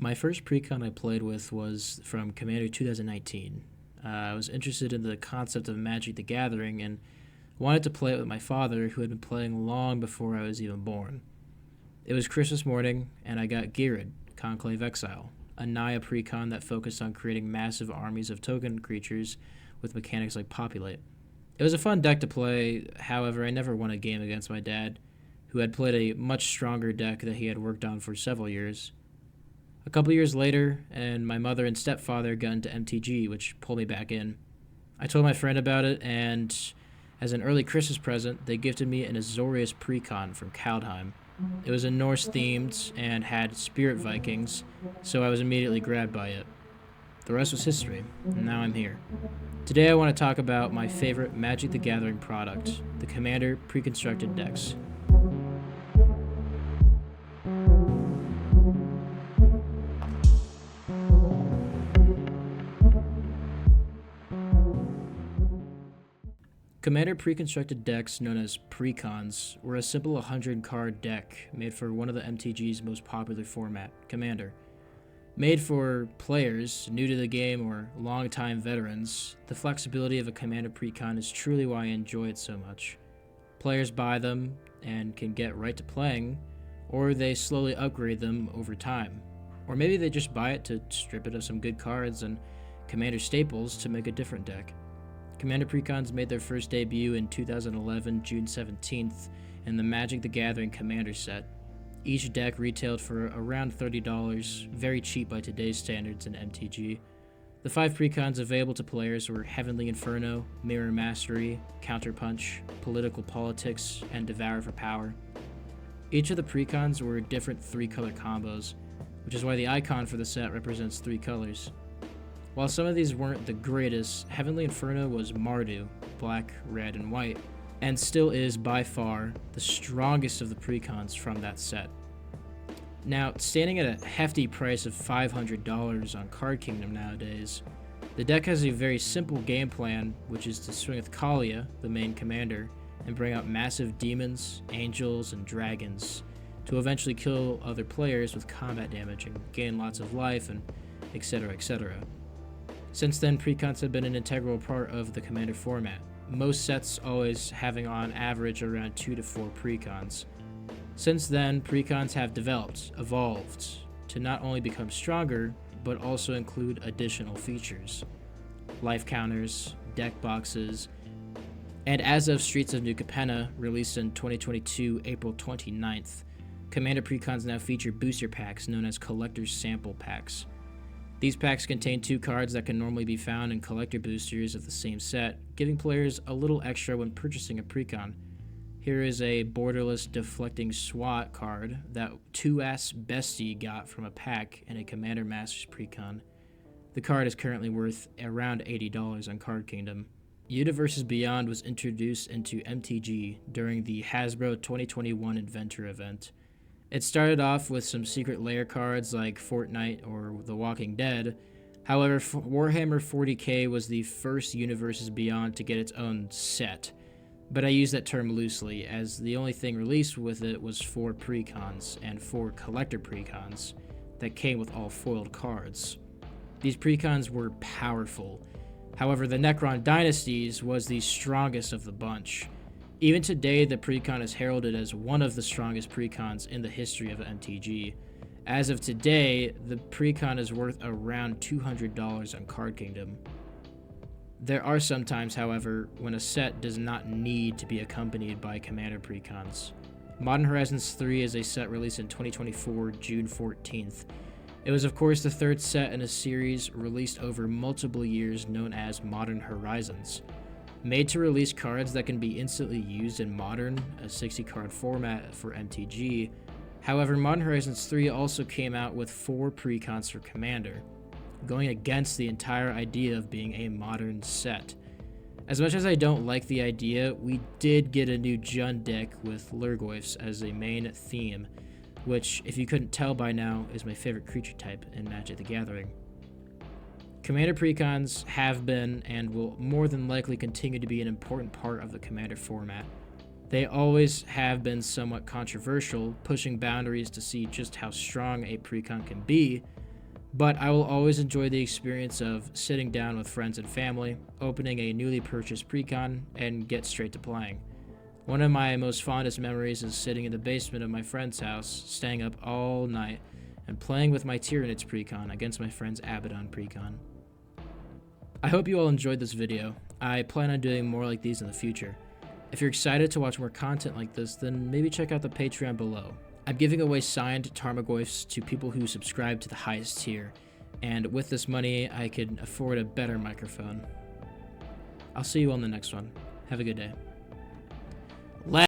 My first precon I played with was from Commander 2019. I was interested in the concept of Magic the Gathering and wanted to play it with my father, who had been playing long before I was even born. It was Christmas morning, and I got Girid, Conclave Exile, a Naya precon that focused on creating massive armies of token creatures with mechanics like Populate. It was a fun deck to play, however, I never won a game against my dad, who had played a much stronger deck that he had worked on for several years. A couple years later, and my mother and stepfather got into MTG, which pulled me back in. I told my friend about it, and as an early Christmas present, they gifted me an Azorius precon from Kaldheim. It was a Norse themed and had spirit Vikings, so I was immediately grabbed by it. The rest was history, and now I'm here. Today I want to talk about my favorite Magic the Gathering product, the Commander pre-constructed decks. Commander pre-constructed decks, known as precons, were a simple 100-card deck made for one of the MTG's most popular format, Commander. Made for players new to the game or long-time veterans, the flexibility of a Commander precon is truly why I enjoy it so much. Players buy them and can get right to playing, or they slowly upgrade them over time. Or maybe they just buy it to strip it of some good cards and Commander staples to make a different deck. Commander precons made their first debut in 2011, June 17th, in the Magic the Gathering Commander set. Each deck retailed for around $30, very cheap by today's standards in MTG. The 5 precons available to players were Heavenly Inferno, Mirror Mastery, Counterpunch, Political Politics, and Devour for Power. Each of the precons were different 3-color combos, which is why the icon for the set represents 3 colors. While some of these weren't the greatest, Heavenly Inferno was Mardu, black, red, and white, and still is by far the strongest of the precons from that set. Now, standing at a hefty price of $500 on Card Kingdom nowadays, the deck has a very simple game plan, which is to swing with Kaalia, the main commander, and bring out massive demons, angels, and dragons to eventually kill other players with combat damage and gain lots of life, and etc. etc. Since then, precons have been an integral part of the Commander format, most sets always having on average around 2 to 4 precons. Since then, precons have developed, evolved, to not only become stronger, but also include additional features. Life counters, deck boxes, and as of Streets of New Capenna, released in 2022, April 29th, Commander precons now feature booster packs known as Collector's Sample Packs. These packs contain 2 cards that can normally be found in collector boosters of the same set, giving players a little extra when purchasing a precon. Here is a borderless deflecting SWAT card that 2S Bestie got from a pack in a Commander Masters precon. The card is currently worth around $80 on Card Kingdom. Universes Beyond was introduced into MTG during the Hasbro 2021 Inventor event. It started off with some secret layer cards like Fortnite or The Walking Dead. However, Warhammer 40k was the first Universes Beyond to get its own set, but I use that term loosely, as the only thing released with it was 4 precons and 4 collector precons that came with all foiled cards. These precons were powerful. However, the Necron Dynasties was the strongest of the bunch. Even today, the precon is heralded as one of the strongest precons in the history of MTG. As of today, the precon is worth around $200 on Card Kingdom. There are some times, however, when a set does not need to be accompanied by Commander precons. Modern Horizons 3 is a set released in 2024, June 14th. It was of course the 3rd set in a series released over multiple years known as Modern Horizons. Made to release cards that can be instantly used in Modern, a 60-card format for MTG. However, Modern Horizons 3 also came out with 4 precons for Commander, going against the entire idea of being a modern set. As much as I don't like the idea, we did get a new Jund deck with Lurgoyfs as a main theme, which, if you couldn't tell by now, is my favorite creature type in Magic the Gathering. Commander precons have been and will more than likely continue to be an important part of the Commander format. They always have been somewhat controversial, pushing boundaries to see just how strong a precon can be, But I will always enjoy the experience of sitting down with friends and family, opening a newly purchased precon, and get straight to playing. One of my most fondest memories is sitting in the basement of my friend's house, staying up all night, and playing with my Tyranids precon against my friend's Abaddon precon. I hope you all enjoyed this video. I plan on doing more like these in the future. If you're excited to watch more content like this, then maybe check out the Patreon below. I'm giving away signed Tarmogoyfs to people who subscribe to the highest tier, and with this money, I could afford a better microphone. I'll see you on the next one. Have a good day.